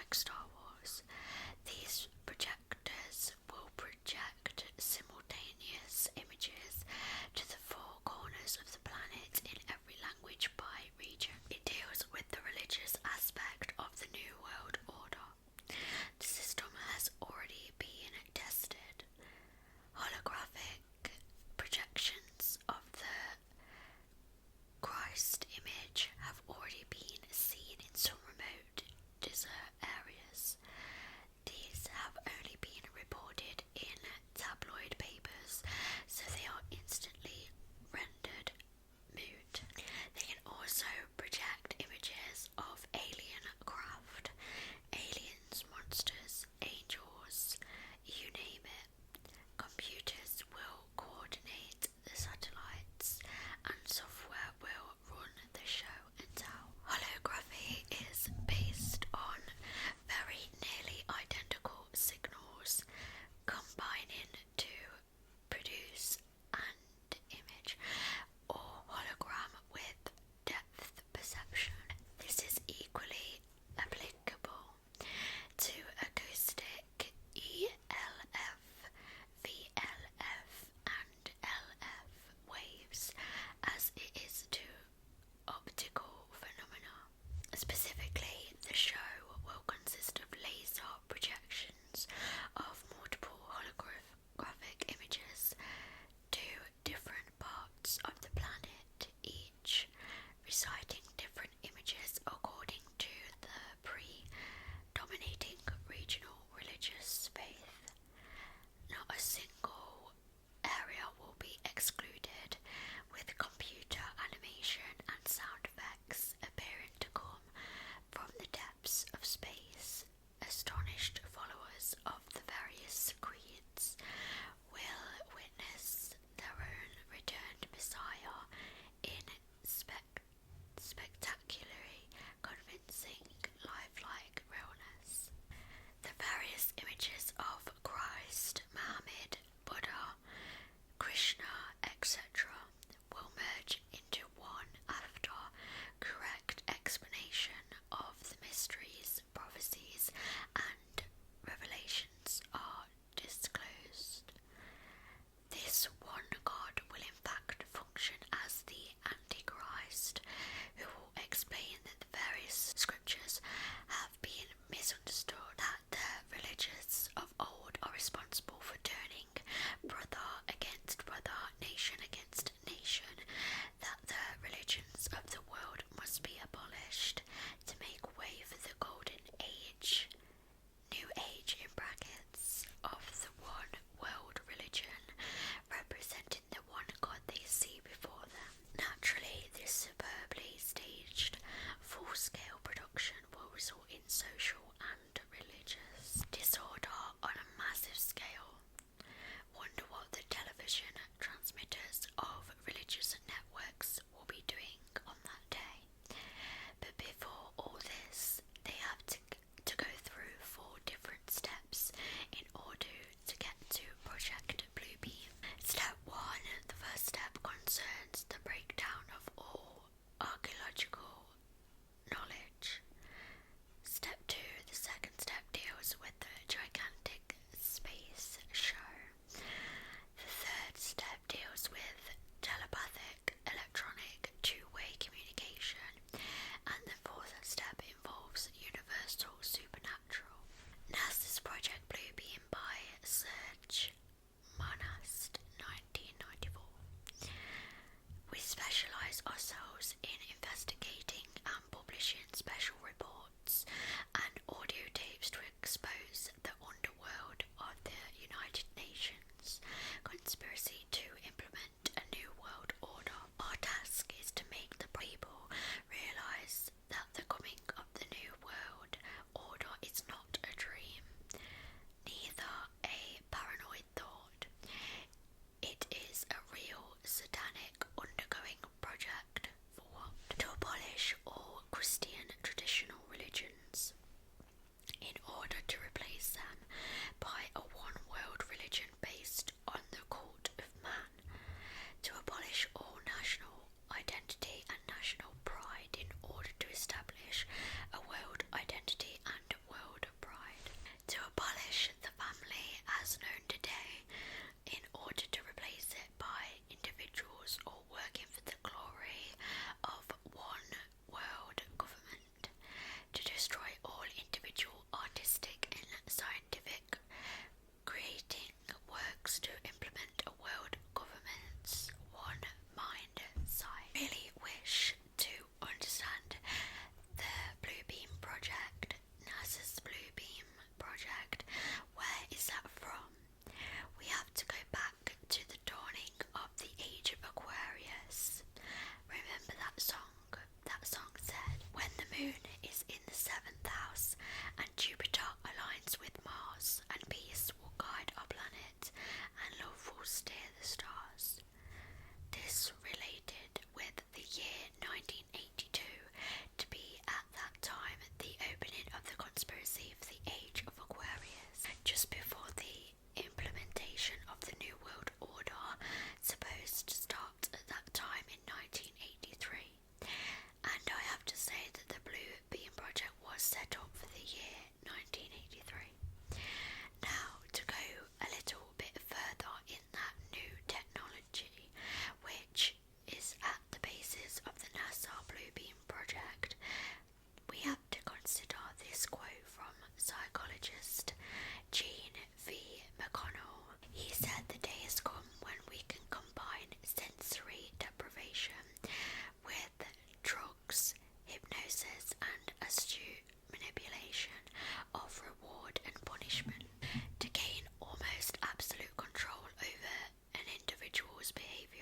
like Star Wars. These projectors will project simultaneous images to the four corners of the planet in every language by region. It deals with the religious aspect of the New World Order. The system has already been tested. Holographic projections of the Christ image have already been seen in some remote desert areas. These have only been reported in tabloid papers, so they are instantly rendered moot. They can also project images of alien craft, aliens, monsters, angels, you name it. Computers will coordinate the satellites and software will run the show and tell. Holography is based on very nearly identical signals combining to produce an image or hologram with depth perception. This is equally applicable to acoustic ELF, VLF and LF waves as it is to optical phenomena. Specifically, the show will consist of laser projections of multiple holographic images to different parts of the planet, each reciting different images according to the predominating regional religious faith. Not a single area will be excluded, with computer animation and sound effects appearing to come from the depths of space. Astonished followers of the various creeds will witness their own returned Messiah in spectacularly convincing lifelike realness. The various images of Christ, Muhammad, Buddha, Krishna, etc. will merge into one after correct explanation of the mysteries, prophecies, and revelations are disclosed. This one God will in fact function as the Antichrist, who will explain that the various scriptures have been misunderstood, that the religions of old are responsible for turning brother against brother, nation against nation, that the religions of the world must be abolished to make way for the golden age, new age in brackets, of the one world religion, representing the one God they see before them. Naturally, this superbly staged, full-scale production will result in social and religious disorder on a massive scale. stars. This related with the year 1982 to be at that time the opening of the conspiracy for the Age of Aquarius, just before the implementation of the New World Order, supposed to start at that time in 1983. And I have to say that the Blue Beam Project was set up for the year 1983. Now, to go a little bit further in that new technology, which is at the basis of the NASA Blue Beam Project, we have to consider this quote from psychologist Gene V. McConnell. He said the day has come when we can combine sensory deprivation with drugs, hypnosis and astute manipulation of reward and punishment to gain almost absolute control over an individual's behaviour.